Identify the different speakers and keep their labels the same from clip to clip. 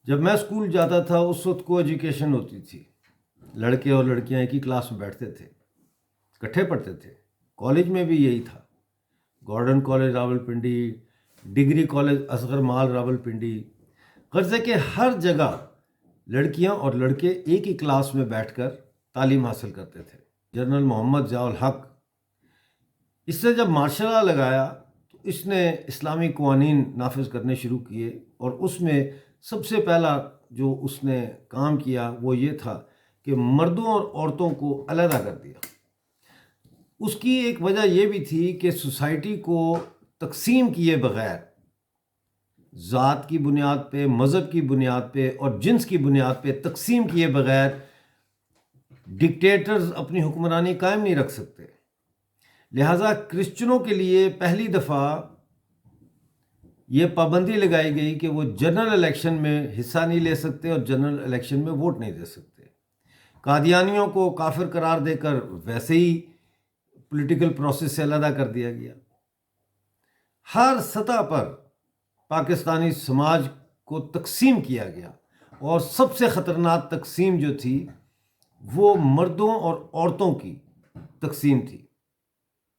Speaker 1: جب میں اسکول جاتا تھا اس وقت کو ایجوکیشن ہوتی تھی، لڑکے اور لڑکیاں ایک ہی کلاس میں بیٹھتے تھے، اکٹھے پڑھتے تھے۔ کالج میں بھی یہی تھا، Gordon College Rawalpindi, degree college Asghar Mall Rawalpindi, غرض ہے کہ ہر جگہ لڑکیاں اور لڑکے ایک ہی کلاس میں بیٹھ کر تعلیم حاصل کرتے تھے۔ جنرل محمد ضیاء الحق، اس نے جب مارشل لا لگایا تو اس نے اسلامی قوانین نافذ کرنے شروع کیے، اور اس میں سب سے پہلا جو اس نے کام کیا وہ یہ تھا کہ مردوں اور عورتوں کو علیحدہ کر دیا۔ اس کی ایک وجہ یہ بھی تھی کہ سوسائٹی کو تقسیم کیے بغیر، ذات کی بنیاد پہ، مذہب کی بنیاد پہ اور جنس کی بنیاد پہ تقسیم کیے بغیر ڈکٹیٹرز اپنی حکمرانی قائم نہیں رکھ سکتے۔ لہٰذا کرسچنوں کے لیے پہلی دفعہ یہ پابندی لگائی گئی کہ وہ جنرل الیکشن میں حصہ نہیں لے سکتے اور جنرل الیکشن میں ووٹ نہیں دے سکتے۔ قادیانیوں کو کافر قرار دے کر ویسے ہی پولیٹیکل پروسیس سے علیحدہ کر دیا گیا۔ ہر سطح پر پاکستانی سماج کو تقسیم کیا گیا، اور سب سے خطرناک تقسیم جو تھی وہ مردوں اور عورتوں کی تقسیم تھی۔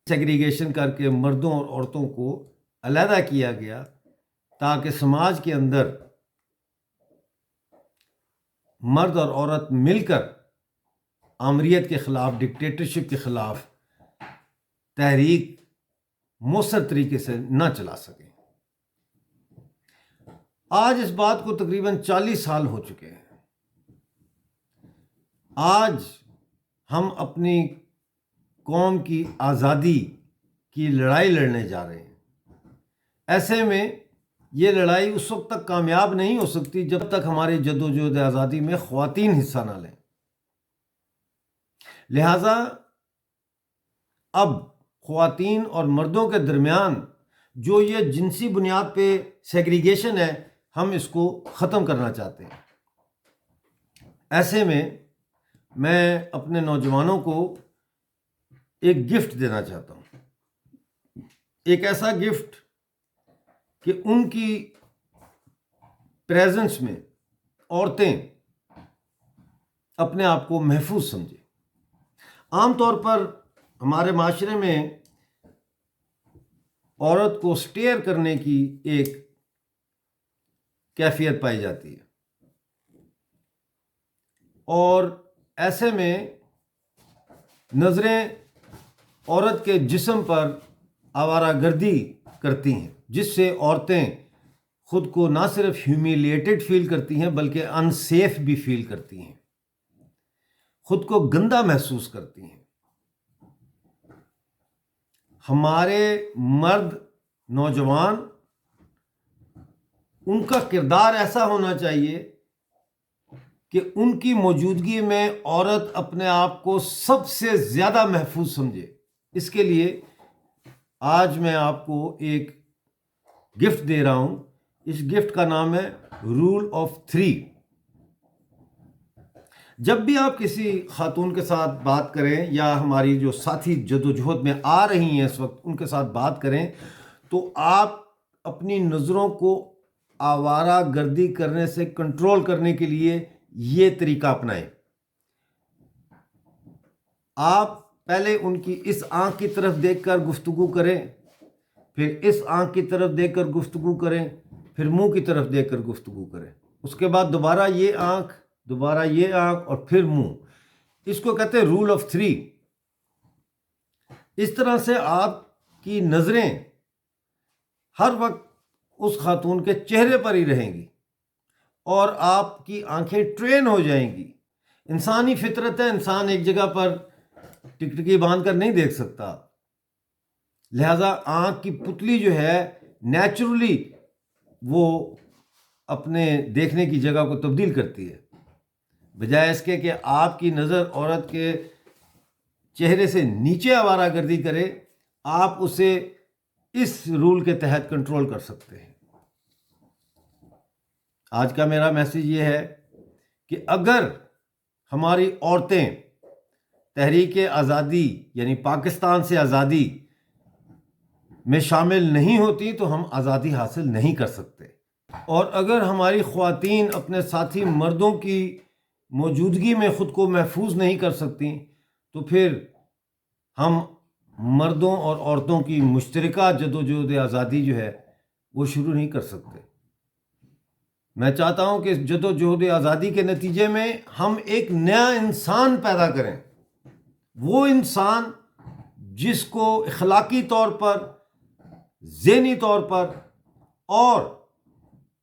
Speaker 1: سیگریگیشن کر کے مردوں اور عورتوں کو علیحدہ کیا گیا تاکہ سماج کے اندر مرد اور عورت مل کر آمریت کے خلاف، ڈکٹیٹرشپ کے خلاف تحریک مؤثر طریقے سے نہ چلا سکیں۔ آج اس بات کو تقریباً 40 سال ہو چکے ہیں۔ آج ہم اپنی قوم کی آزادی کی لڑائی لڑنے جا رہے ہیں۔ ایسے میں یہ لڑائی اس وقت تک کامیاب نہیں ہو سکتی جب تک ہماری جدوجہد آزادی میں خواتین حصہ نہ لیں۔ لہٰذا اب خواتین اور مردوں کے درمیان جو یہ جنسی بنیاد پہ سیگریگیشن ہے، ہم اس کو ختم کرنا چاہتے ہیں۔ ایسے میں اپنے نوجوانوں کو ایک گفٹ دینا چاہتا ہوں، ایک ایسا گفٹ کہ ان کی پریزنس میں عورتیں اپنے آپ کو محفوظ سمجھیں۔ عام طور پر ہمارے معاشرے میں عورت کو سٹیئر کرنے کی ایک کیفیت پائی جاتی ہے، اور ایسے میں نظریں عورت کے جسم پر آوارہ گردی کرتی ہیں، جس سے عورتیں خود کو نہ صرف ہیومیلیٹڈ فیل کرتی ہیں بلکہ انسیف بھی فیل کرتی ہیں، خود کو گندہ محسوس کرتی ہیں۔ ہمارے مرد نوجوان، ان کا کردار ایسا ہونا چاہیے کہ ان کی موجودگی میں عورت اپنے آپ کو سب سے زیادہ محفوظ سمجھے۔ اس کے لیے آج میں آپ کو ایک گفٹ دے رہا ہوں۔ اس گفٹ کا نام ہے رول آف 3۔ جب بھی آپ کسی خاتون کے ساتھ بات کریں یا ہماری جو ساتھی جدوجہد میں آ رہی ہیں اس وقت ان کے ساتھ بات کریں، تو آپ اپنی نظروں کو آوارہ گردی کرنے سے کنٹرول کرنے کے لیے یہ طریقہ اپنائیں۔ آپ پہلے ان کی اس آنکھ کی طرف دیکھ کر گفتگو کریں، پھر اس آنکھ کی طرف دیکھ کر گفتگو کریں، پھر منہ کی طرف دیکھ کر گفتگو کریں، اس کے بعد دوبارہ یہ آنکھ، دوبارہ یہ آنکھ، اور پھر منہ۔ اس کو کہتے ہیں رول آف 3۔ اس طرح سے آپ کی نظریں ہر وقت اس خاتون کے چہرے پر ہی رہیں گی اور آپ کی آنکھیں ٹرین ہو جائیں گی۔ انسانی فطرت ہے، انسان ایک جگہ پر ٹکٹکی باندھ کر نہیں دیکھ سکتا، لہذا آنکھ کی پتلی جو ہے نیچرلی وہ اپنے دیکھنے کی جگہ کو تبدیل کرتی ہے، بجائے اس کے کہ آپ کی نظر عورت کے چہرے سے نیچے آوارہ گردی کرے، آپ اسے اس رول کے تحت کنٹرول کر سکتے ہیں۔ آج کا میرا میسیج یہ ہے کہ اگر ہماری عورتیں تحریک آزادی یعنی پاکستان سے آزادی میں شامل نہیں ہوتی تو ہم آزادی حاصل نہیں کر سکتے۔ اور اگر ہماری خواتین اپنے ساتھی مردوں کی موجودگی میں خود کو محفوظ نہیں کر سکتی تو پھر ہم مردوں اور عورتوں کی مشترکہ جدوجہد آزادی جو ہے وہ شروع نہیں کر سکتے۔ میں چاہتا ہوں کہ جدوجہد آزادی کے نتیجے میں ہم ایک نیا انسان پیدا کریں، وہ انسان جس کو اخلاقی طور پر، ذہنی طور پر اور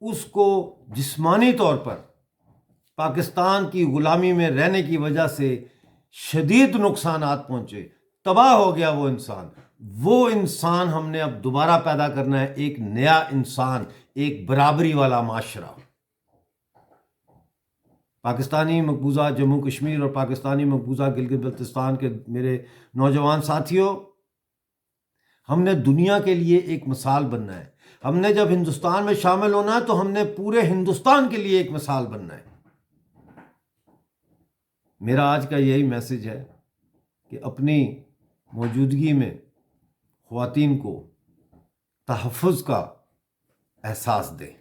Speaker 1: اس کو جسمانی طور پر پاکستان کی غلامی میں رہنے کی وجہ سے شدید نقصانات پہنچے، تباہ ہو گیا وہ انسان ہم نے اب دوبارہ پیدا کرنا ہے، ایک نیا انسان، ایک برابری والا معاشرہ۔ پاکستانی مقبوضہ جموں کشمیر اور پاکستانی مقبوضہ گلگت بلتستان کے میرے نوجوان ساتھیوں، ہم نے دنیا کے لیے ایک مثال بننا ہے۔ ہم نے جب ہندوستان میں شامل ہونا ہے تو ہم نے پورے ہندوستان کے لیے ایک مثال بننا ہے۔ میرا آج کا یہی میسج ہے کہ اپنی موجودگی میں خواتین کو تحفظ کا احساس دیں۔